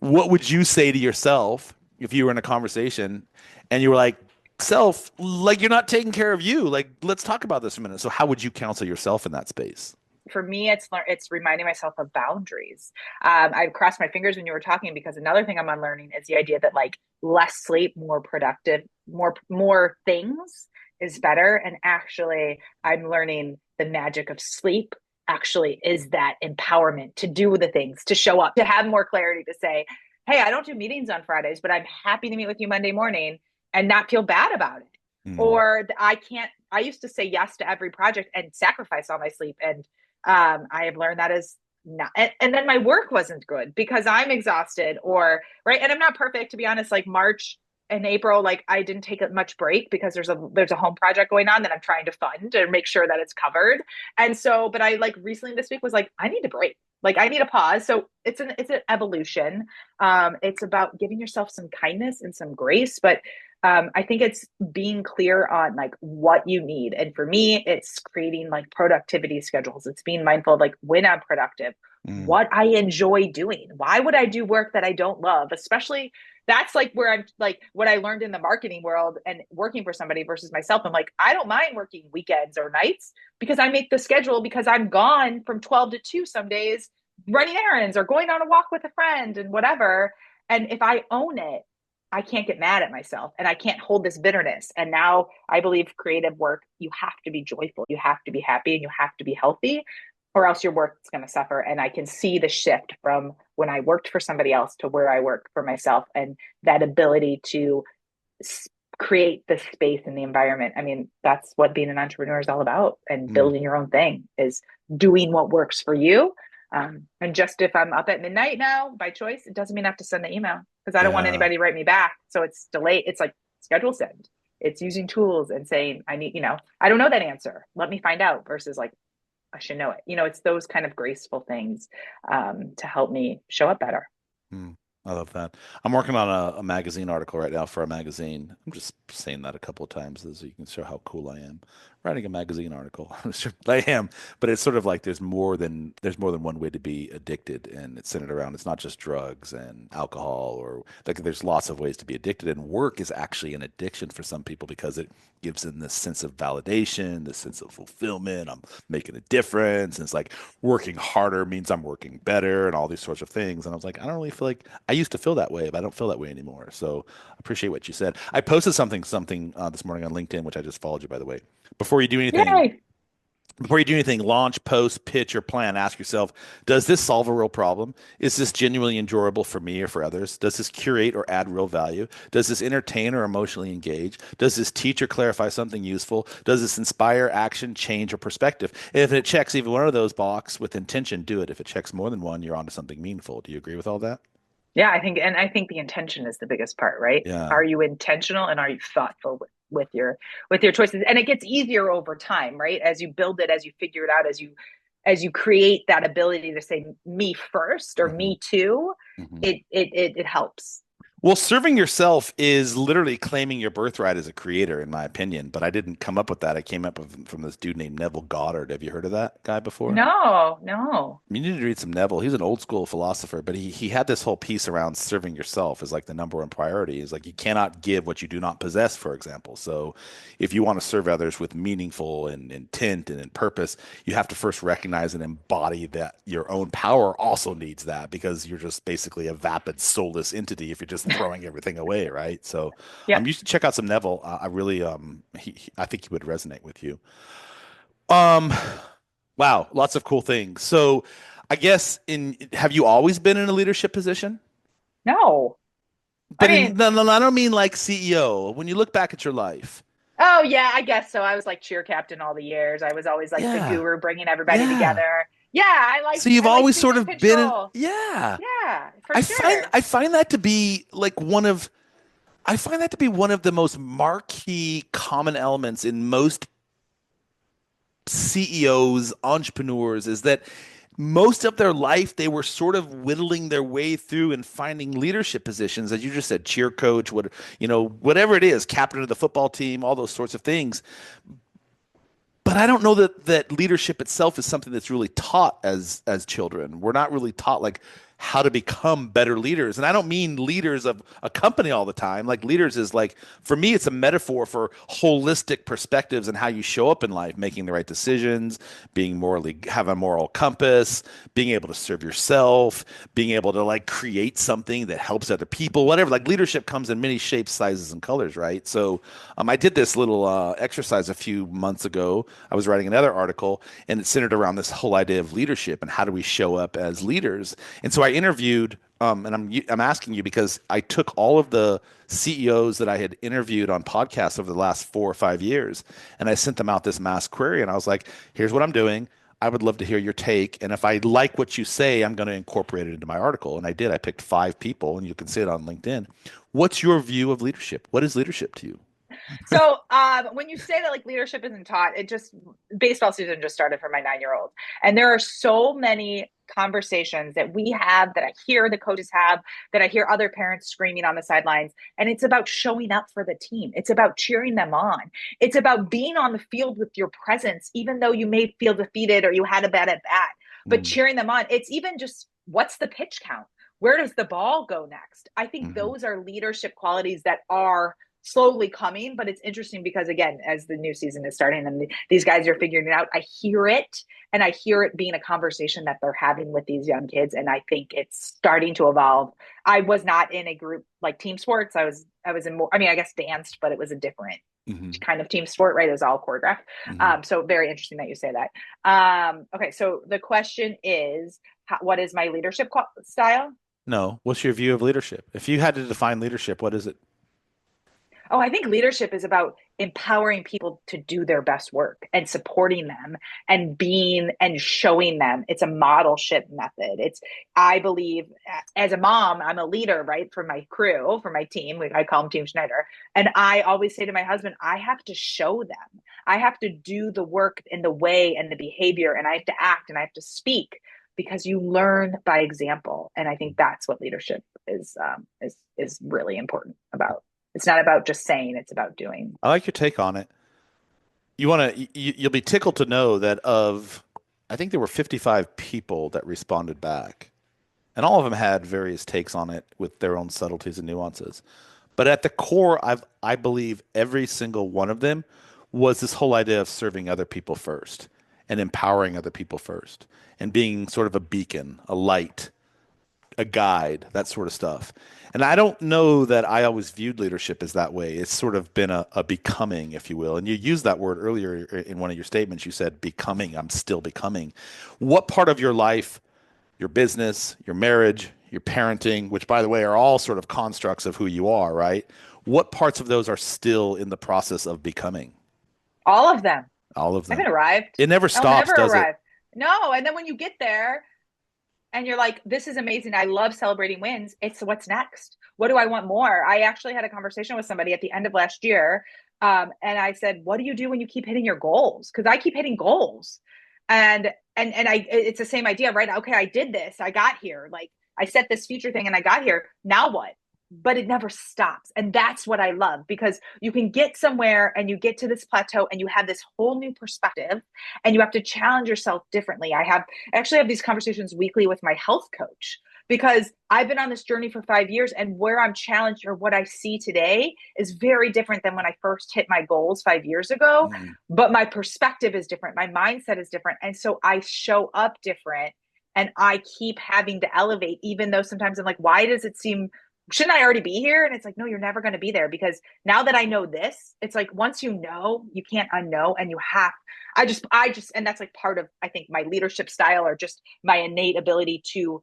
What would you say to yourself if you were in a conversation and you were like, self, like you're not taking care of you. Like, let's talk about this for a minute. So how would you counsel yourself in that space? For me, it's reminding myself of boundaries. I crossed my fingers when you were talking, because another thing I'm unlearning is the idea that like less sleep, more productive, more things is better. And actually, I'm learning the magic of sleep actually is that empowerment to do the things, to show up, to have more clarity, to say, hey, I don't do meetings on Fridays, but I'm happy to meet with you Monday morning and not feel bad about it. Mm, Or I can't, I used to say yes to every project and sacrifice all my sleep. And I have learned that is not, and then my work wasn't good because I'm exhausted, or right. And I'm not perfect, to be honest. Like March and April, like I didn't take much break because there's a home project going on that I'm trying to fund and make sure that it's covered. And so, but I like recently this week was like, I need a break. Like I need a pause. So it's an evolution. It's about giving yourself some kindness and some grace, but I think it's being clear on like what you need. And for me, it's creating like productivity schedules. It's being mindful of like when I'm productive, mm, what I enjoy doing. Why would I do work that I don't love? Especially that's like where I'm like what I learned in the marketing world and working for somebody versus myself. I'm like, I don't mind working weekends or nights because I make the schedule because I'm gone from 12 to 2 some days running errands or going on a walk with a friend and whatever. And if I own it, I can't get mad at myself and I can't hold this bitterness. And now I believe creative work, you have to be joyful, you have to be happy, and you have to be healthy, or else your work is going to suffer. And I can see the shift from when I worked for somebody else to where I work for myself, and that ability to create the space and the environment. I mean, that's what being an entrepreneur is all about, and mm. building your own thing is doing what works for you. And just if I'm up at midnight now by choice, it doesn't mean I have to send the email because I don't want Yeah. anybody to write me back. So it's delayed. It's like schedule send. It's using tools and saying, I need, I don't know that answer. Let me find out versus like, I should know it. It's those kind of graceful things to help me show up better. Mm, I love that. I'm working on a magazine article right now for a magazine. I'm just saying that a couple of times so you can show how cool I am. Writing a magazine article. I am, but it's sort of like there's more than one way to be addicted, and it's centered around it's not just drugs and alcohol or like there's lots of ways to be addicted, and work is actually an addiction for some people because it gives them this sense of validation, this sense of fulfillment. I'm making a difference, and it's like working harder means I'm working better and all these sorts of things. And I was like, I don't really feel like I used to feel that way, but I don't feel that way anymore. So I appreciate what you said. I posted something this morning on LinkedIn, which I just followed you, by the way. Before you do anything, Yay. before you do anything, launch, post, pitch, or plan, ask yourself, does this solve a real problem? Is this genuinely enjoyable for me or for others? Does this curate or add real value? Does this entertain or emotionally engage? Does this teach or clarify something useful? Does this inspire action, change, or perspective? If it checks even one of those box with intention, do it. If it checks more than one, you're onto something meaningful. Do you agree with all that? Yeah, I think the intention is the biggest part, right? Yeah. Are you intentional and are you thoughtful with your choices? And it gets easier over time, right? As you build it, as you figure it out, as you create that ability to say me first or hmm me too, hmm it helps. Well, serving yourself is literally claiming your birthright as a creator, in my opinion. But I didn't come up with that. I came up with from this dude named Neville Goddard. Have you heard of that guy before? No, no. You need to read some Neville. He's an old school philosopher, but he had this whole piece around serving yourself as like the number one priority. Is like you cannot give what you do not possess, for example. So if you want to serve others with meaningful and intent and in purpose, you have to first recognize and embody that your own power also needs that because you're just basically a vapid, soulless entity if you're just throwing everything away, right? So Yep. you should check out some Neville. I really I think he would resonate with you. Um, wow, lots of cool things. So, I guess in have you always been in a leadership position? No. I But in mean, no, no, no, I don't mean like CEO. When you look back at your life, oh yeah, I guess so. I was like cheer captain all the years. I was always like the yeah, guru bringing everybody yeah. together. Yeah, I like So you've I like always being sort in of been in, control. yeah. Yeah, for I find sure. I find that to be like one of I find that to be one of the most marquee common elements in most CEOs, entrepreneurs, is that most of their life they were sort of whittling their way through and finding leadership positions, as you just said, cheer coach, whatever it is, captain of the football team, all those sorts of things. But I don't know that leadership itself is something that's really taught as children. We're not really taught like how to become better leaders. And I don't mean leaders of a company all the time. Like leaders is like, for me, it's a metaphor for holistic perspectives and how you show up in life, making the right decisions, being morally, have a moral compass, being able to serve yourself, being able to like create something that helps other people, whatever. Like leadership comes in many shapes, sizes, and colors, right? So I did this little exercise a few months ago. I was writing another article, and it centered around this whole idea of leadership and how do we show up as leaders. And so I interviewed, and I'm asking you because I took all of the CEOs that I had interviewed on podcasts over the last 4 or 5 years, and I sent them out this mass query, and I was like, "Here's what I'm doing. I would love to hear your take, and if I like what you say, I'm going to incorporate it into my article." And I did. I picked 5 people, and you can see it on LinkedIn. What's your view of leadership? What is leadership to you? So when you say that like leadership isn't taught, it just baseball season just started for my 9-year-old, and there are so many conversations that we have that I hear the coaches have that I hear other parents screaming on the sidelines, and it's about showing up for the team. It's about cheering them on. It's about being on the field with your presence, even though you may feel defeated or you had a bad at bat, but Mm, cheering them on. It's even just what's the pitch count? Where does the ball go next? I think mhm, those are leadership qualities that are slowly coming, but it's interesting because again, as the new season is starting and these guys are figuring it out, I hear it, and I hear it being a conversation that they're having with these young kids, and I think it's starting to evolve. I was not in a group like team sports. I was in more, I mean, I guess danced, but it was a different mhm, kind of team sport, right? It was all choreographed. mhm. So very interesting that you say that. Okay, so the question is, what is my leadership style? No. What's your view of leadership? If you had to define leadership, what is it? Oh, I think leadership is about empowering people to do their best work and supporting them and being and showing them. It's a modelship method. I believe as a mom, I'm a leader, right? For my crew, for my team. I call them Team Schneider. And I always say to my husband, I have to show them. I have to do the work and the way and the behavior, and I have to act and I have to speak because you learn by example. And I think that's what leadership is really important about. It's not about just saying, it's about doing. I like your take on it. You'll be tickled to know that I think there were 55 people that responded back, and all of them had various takes on it with their own subtleties and nuances. But at the core, I believe every single one of them was this whole idea of serving other people first and empowering other people first and being sort of a beacon, a light, a guide, that sort of stuff. And I don't know that I always viewed leadership as that way. It's sort of been a becoming, if you will. And you used that word earlier in one of your statements. You said becoming, I'm still becoming. What part of your life, your business, your marriage, your parenting, which by the way are all sort of constructs of who you are, right? What parts of those are still in the process of becoming? All of them. All of I them. haven't arrived. It never I'll stops, never does it? arrive. No. And then when you get there and you're like, this is amazing. I love celebrating wins. It's what's next. What do I want more? I actually had a conversation with somebody at the end of last year. And I said, what do you do when you keep hitting your goals? Because I keep hitting goals. And it's the same idea, right? Okay, I did this. I got here. Like I set this future thing and I got here. Now what? But it never stops. And that's what I love because you can get somewhere and you get to this plateau and you have this whole new perspective and you have to challenge yourself differently. I actually have these conversations weekly with my health coach because I've been on this journey for 5 years and where I'm challenged or what I see today is very different than when I first hit my goals 5 years ago. Mm. But my perspective is different. My mindset is different. And so I show up different and I keep having to elevate, even though sometimes I'm like, why does it seem shouldn't I already be here? And it's like, no, you're never going to be there because now that I know this, it's like once you know, you can't unknow and you have, and that's like part of, I think, my leadership style or just my innate ability to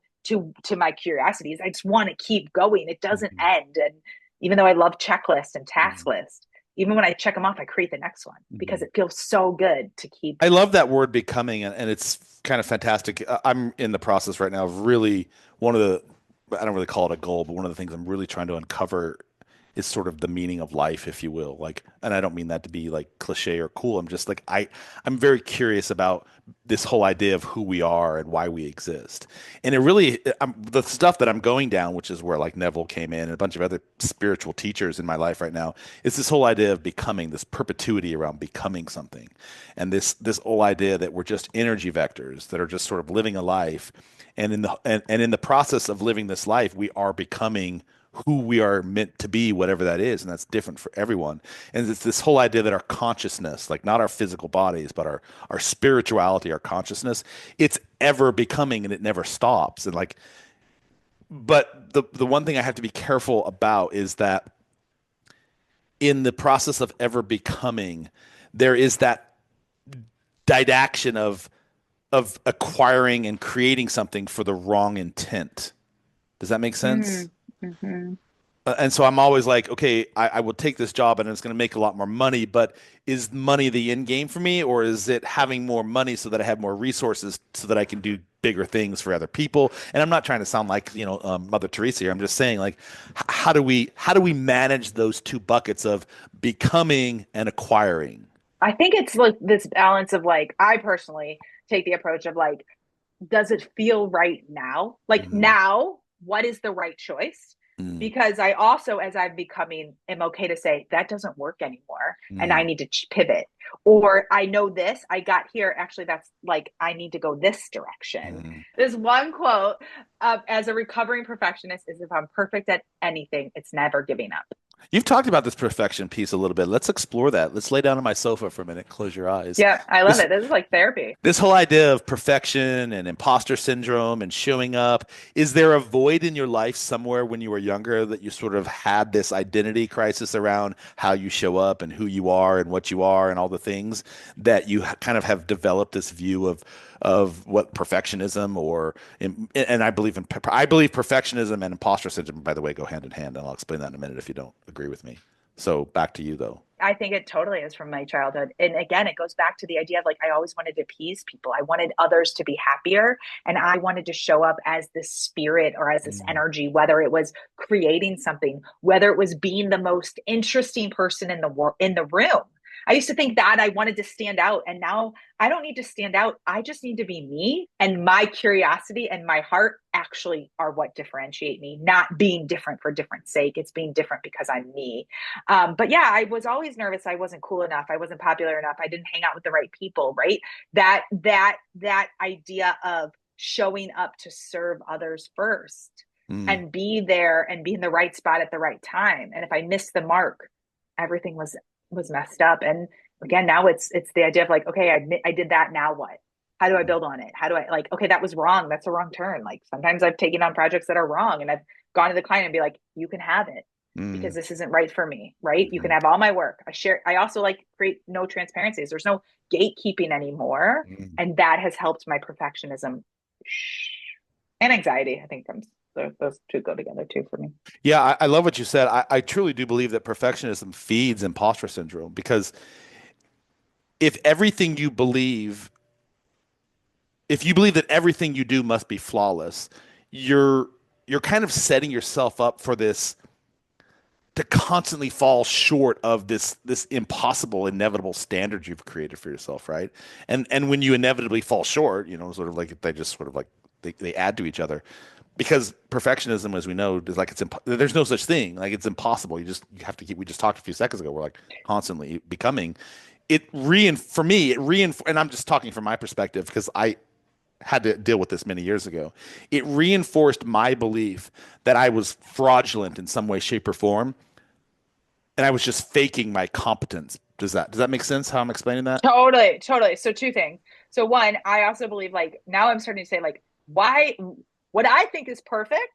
my curiosities. I just want to keep going. It doesn't Mhm. end. And even though I love checklists and task Mhm. lists, even when I check them off, I create the next one because Mhm. it feels so good to keep. I love that word becoming, and it's kind of fantastic. I'm in the process right now of really one of the, I don't really call it a goal, but one of the things I'm really trying to uncover is sort of the meaning of life, if you will. Like, and I don't mean that to be like cliche or cool. I'm just like I'm very curious about this whole idea of who we are and why we exist. And it really, the stuff that I'm going down, which is where like Neville came in and a bunch of other spiritual teachers in my life right now, is this whole idea of becoming, this perpetuity around becoming something, and this whole idea that we're just energy vectors that are just sort of living a life, and in the process of living this life, we are becoming who we are meant to be, whatever that is, and that's different for everyone. And it's this whole idea that our consciousness, like not our physical bodies, but our spirituality, our consciousness, it's ever becoming and it never stops. And like, but the one thing I have to be careful about is that in the process of ever becoming, there is that didaction of acquiring and creating something for the wrong intent. Does that make sense? Mm-hmm. And so I'm always like, okay, I will take this job and it's going to make a lot more money, but is money the end game for me, or is it having more money so that I have more resources so that I can do bigger things for other people? And I'm not trying to sound like, Mother Teresa here. I'm just saying, like, how do we manage those two buckets of becoming and acquiring? I think it's like this balance of like, I personally take the approach of like, does it feel right now? Like Mm, now, what is the right choice? mm, Because I also, as I'm becoming, am okay to say that doesn't work anymore and I mm, need to pivot. Or I know this, I got here. Actually, that's like, I need to go this direction. mm. There's one quote as a recovering perfectionist is if I'm perfect at anything, it's never giving up. You've talked about this perfection piece a little bit. Let's explore that. Let's lay down on my sofa for a minute. Close your eyes. Yeah, I love This it. This is like therapy. this whole idea of perfection and imposter syndrome and showing up, is there a void in your life somewhere when you were younger that you sort of had this identity crisis around how you show up and who you are and what you are and all the things that you kind of have developed this view of what perfectionism and I believe perfectionism and imposter syndrome, by the way, go hand in hand, and I'll explain that in a minute if you don't agree with me. So back to you though. I think it totally is from my childhood. And again, it goes back to the idea of like, I always wanted to appease people. I wanted others to be happier. And I wanted to show up as this spirit or as this Mm, energy, whether it was creating something, whether it was being the most interesting person in the room. I used to think that I wanted to stand out. And now I don't need to stand out. I just need to be me. And my curiosity and my heart actually are what differentiate me, not being different for different sake. It's being different because I'm me. But yeah, I was always nervous. I wasn't cool enough. I wasn't popular enough. I didn't hang out with the right people, right? That idea of showing up to serve others first mm, and be there and be in the right spot at the right time. And if I missed the mark, everything was messed up. And again, now it's the idea of like, okay, I did that. Now what? How do I build on it? How do I like, okay, that was wrong. That's a wrong turn. Like sometimes I've taken on projects that are wrong and I've gone to the client and be like, you can have it because mm, this isn't right for me, right? You can mm, have all my work. I also like create no transparencies. There's no gatekeeping anymore. mm. And that has helped my perfectionism and anxiety. I think comes those two go together too for me. Yeah, I love what you said. I truly do believe that perfectionism feeds imposter syndrome because if everything you believe, if you believe that everything you do must be flawless, you're you're kind of setting yourself up for this to constantly fall short of this impossible, inevitable standard you've created for yourself, right? And when you inevitably fall short, sort of like they just sort of like they add to each other because perfectionism, as we know, is like there's no such thing. Like it's impossible. You have to keep. We just talked a few seconds ago. We're like constantly becoming. For me and I'm just talking from my perspective because I had to deal with this many years ago. It reinforced my belief that I was fraudulent in some way, shape, or form, and I was just faking my competence. Does that make sense? How I'm explaining that? Totally, totally. So two things. So one, I also believe like now I'm starting to say like why what I think is perfect,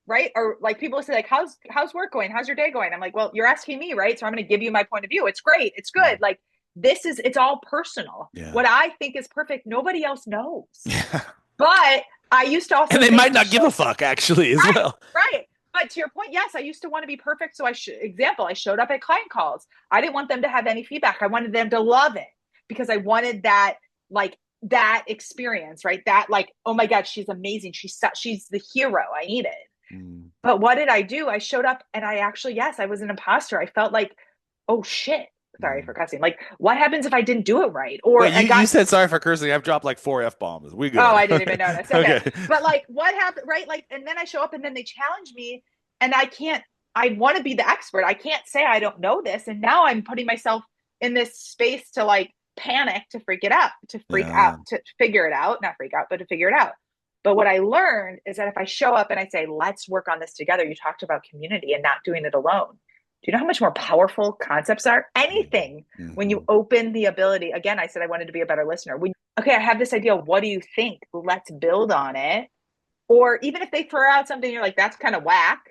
right? Or like people say like how's work going? How's your day going? I'm like, well, you're asking me, right? So I'm going to give you my point of view. It's great. It's good. Like it's all personal. Yeah. What I think is perfect, nobody else knows. Yeah. But I used to And also they think might to not give show a fuck actually as right, well. right. But to your point, yes, I used to want to be perfect. So example, I showed up at client calls. I didn't want them to have any feedback. I wanted them to love it because I wanted like, that experience, right? That like, oh my God, she's amazing. She's the hero I needed. Mm. But what did I do? I showed up and I actually, yes, I was an imposter. I felt like, oh shit. Sorry for Mm. cussing. Like, what happens if I didn't do it right? Or Wait, I you got, said sorry for cursing. I've dropped like four F bombs. We oh, good. I didn't Okay. even notice. Okay. Okay. But like, what happened? Right. Like, and then I show up and then they challenge me and I can't, I want to be the expert. I can't say I don't know this. And now I'm putting myself in this space to like panic, Yeah. to figure it out, not freak out, but to figure it out. But what I learned is that if I show up and I say, let's work on this together, you talked about community and not doing it alone. Do you know how much more powerful concepts are? Anything when you Mm-hmm. open the ability. Again, I said I wanted to be a better listener. When, okay, I have this idea. What do you think? Let's build on it. Or even if they throw out something, you're like, that's kind of whack.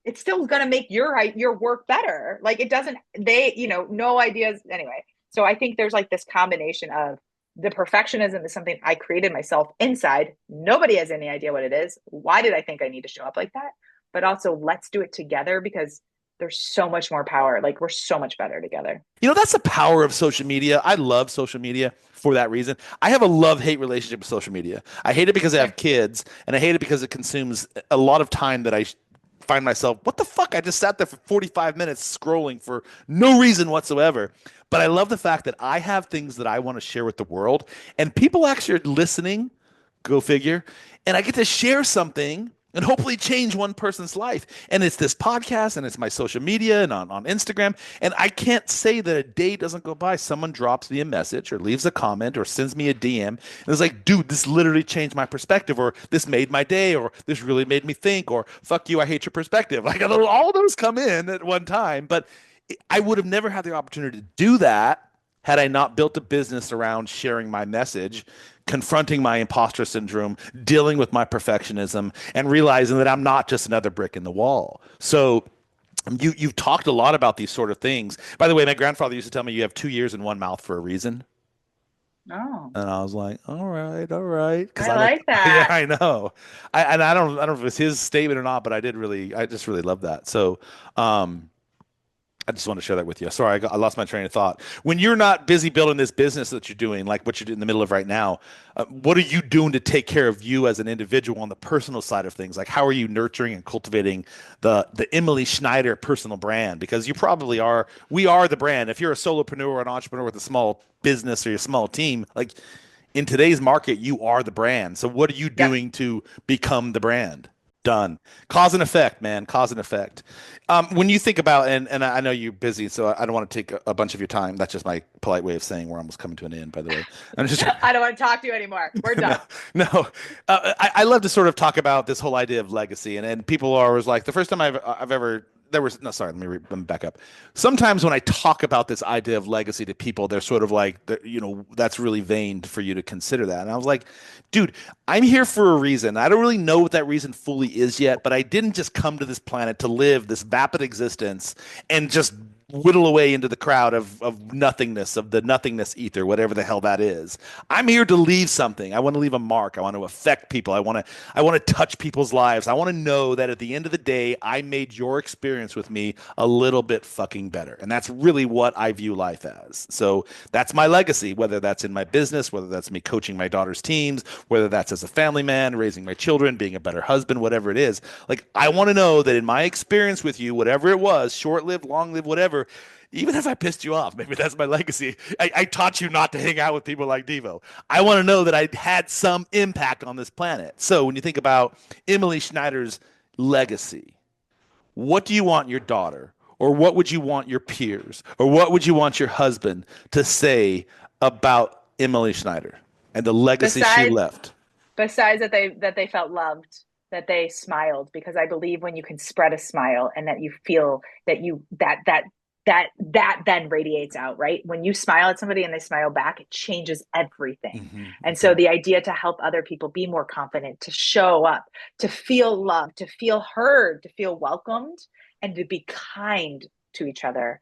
It's still going to make your work better. Like it doesn't. No ideas anyway. So I think there's like this combination of the perfectionism is something I created myself inside. Nobody has any idea what it is. Why did I think I need to show up like that? But also, let's do it together because there's so much more power. Like we're so much better together. That's the power of social media. I love social media for that reason. I have a love-hate relationship with social media. I hate it because I have Sure. kids, and I hate it because it consumes a lot of time that find myself, what the fuck? I just sat there for 45 minutes scrolling for no reason whatsoever. But I love the fact that I have things that I want to share with the world, and people actually are listening, go figure, and I get to share something and hopefully change one person's life. And it's this podcast and it's my social media and on Instagram. And I can't say that a day doesn't go by. Someone drops me a message or leaves a comment or sends me a DM. And it's like, dude, this literally changed my perspective, or this made my day, or this really made me think, or fuck you, I hate your perspective. Like all those come in at one time. But I would have never had the opportunity to do that had I not built a business around sharing my message, confronting my imposter syndrome, dealing with my perfectionism, and realizing that I'm not just another brick in the wall. So you've talked a lot about these sort of things. By the way, my grandfather used to tell me you have 2 ears in one mouth for a reason. Oh, And I was like, all right, because I I'm a, like yeah, that. I know. I don't know if it's his statement or not, but I just really love that. So, um, I just want to share that with you. Sorry, I lost my train of thought. When you're not busy building this business that you're doing, like what you're in the middle of right now, what are you doing to take care of you as an individual on the personal side of things? Like, how are you nurturing and cultivating the Emily Schneider personal brand? Because you probably are. We are the brand. If you're a solopreneur or an entrepreneur with a small business or a small team, like in today's market, you are the brand. So, what are you Yep. doing to become the brand? Done. Cause and effect, man. Cause and effect. When you think about, and I know you're busy, so I don't want to take a bunch of your time. That's just my polite way of saying we're almost coming to an end, by the way. I'm just, I don't want to talk to you anymore. We're no, done. no. I love to sort of talk about this whole idea of legacy, and people are always like, the first time I've ever, there was, no, sorry, let me back up. Sometimes when I talk about this idea of legacy to people, they're sort of like, that's really vain for you to consider that. And I was like, dude, I'm here for a reason. I don't really know what that reason fully is yet, but I didn't just come to this planet to live this vapid existence and just whittle away into the crowd of nothingness, of the nothingness ether, whatever the hell that is. I'm here to leave something. I want to leave a mark. I want to affect people. I want to touch people's lives. I want to know that at the end of the day, I made your experience with me a little bit fucking better. And that's really what I view life as. So that's my legacy, whether that's in my business, whether that's me coaching my daughter's teams, whether that's as a family man, raising my children, being a better husband, whatever it is. Like, I want to know that in my experience with you, whatever it was, short lived, long lived, whatever, even if I pissed you off, maybe that's my legacy. I taught you not to hang out with people like Devo. I want to know that I had some impact on this planet. So when you think about Emily Schneider's legacy, what do you want your daughter, or what would you want your peers, or what would you want your husband to say about Emily Schneider and the legacy she Besides, left? besides that they felt loved, that they smiled, because I believe when you can spread a smile and that you feel that you that then radiates out, right? When you smile at somebody and they smile back, it changes everything. Hmm. And so Hmm. the idea to help other people be more confident, to show up, to feel loved, to feel heard, to feel welcomed, and to be kind to each other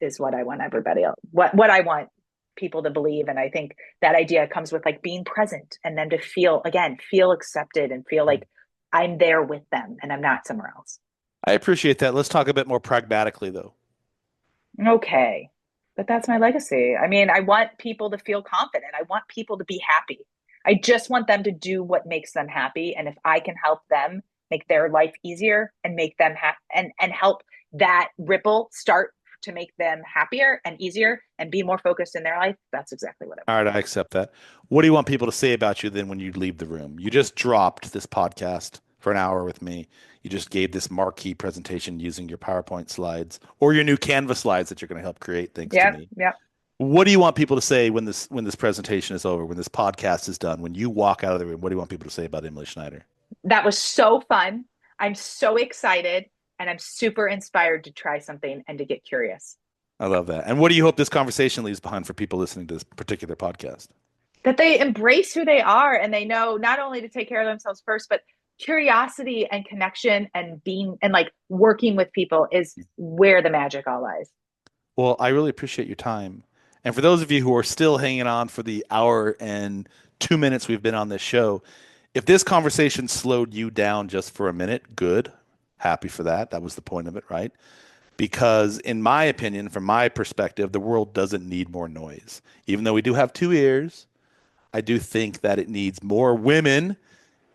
is what I want everybody else, what I want people to believe. And I think that idea comes with like being present and then to feel, again, feel accepted and feel like I'm there with them and I'm not somewhere else. I appreciate that. Let's talk a bit more pragmatically, though. Okay. But that's my legacy. I mean, I want people to feel confident. I want people to be happy. I just want them to do what makes them happy. And if I can help them make their life easier, and make them and help that ripple start to make them happier and easier and be more focused in their life, that's exactly what I All want. right, I accept that. What do you want people to say about you then when you leave the room? You just dropped this podcast for an hour with me. You just gave this marquee presentation using your PowerPoint slides or your new Canva slides that you're going to help create thanks to Yeah, me. yeah. What do you want people to say when this presentation is over, when this podcast is done, when you walk out of the room? What do you want people to say about Emily Schneider? That was so fun. I'm so excited and I'm super inspired to try something and to get curious. I love that. And what do you hope this conversation leaves behind for people listening to this particular podcast? That they embrace who they are and they know not only to take care of themselves first, but curiosity and connection and being and like working with people is where the magic all lies. Well, I really appreciate your time. And for those of you who are still hanging on for the hour and 2 minutes we've been on this show, if this conversation slowed you down just for a minute, good. Happy for that. That was the point of it, right? Because in my opinion, from my perspective, the world doesn't need more noise. Even though we do have two ears, I do think that it needs more women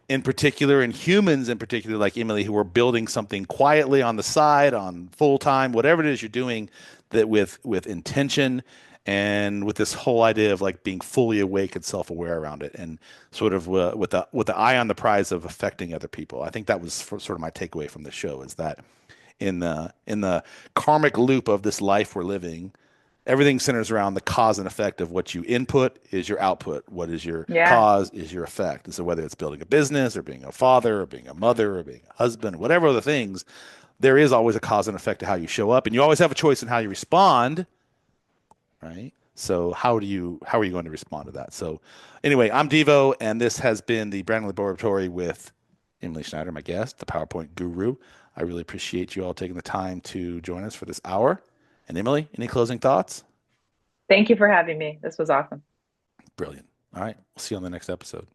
in particular and humans in particular, like Emily, who are building something quietly on the side, on full time, whatever it is you're doing, that with intention and with this whole idea of like being fully awake and self-aware around it, and sort of with the eye on the prize of affecting other people. I think that was sort of my takeaway from the show, is that in the karmic loop of this life we're living, everything centers around the cause and effect of what you input is your output. What is your Yeah. cause is your effect. And so whether it's building a business or being a father or being a mother or being a husband, whatever other things, there is always a cause and effect to how you show up. And you always have a choice in how you respond, right? So how are you going to respond to that? So anyway, I'm Devo, and this has been the Branding Laboratory with Emily Schneider, my guest, the PowerPoint guru. I really appreciate you all taking the time to join us for this hour. And Emily, any closing thoughts? Thank you for having me. This was awesome. Brilliant. All right. We'll see you on the next episode.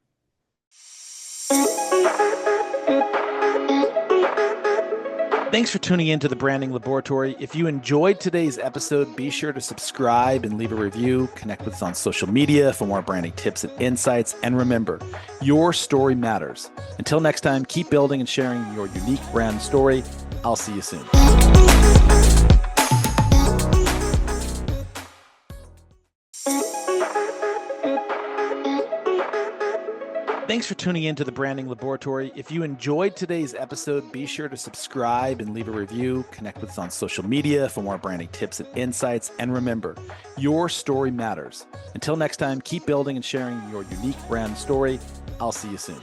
Thanks for tuning in to the Branding Laboratory. If you enjoyed today's episode, be sure to subscribe and leave a review. Connect with us on social media for more branding tips and insights. And remember, your story matters. Until next time, keep building and sharing your unique brand story. I'll see you soon. Thanks for tuning in to the Branding Laboratory. If you enjoyed today's episode, be sure to subscribe and leave a review. Connect with us on social media for more branding tips and insights. And remember, your story matters. Until next time, keep building and sharing your unique brand story. I'll see you soon.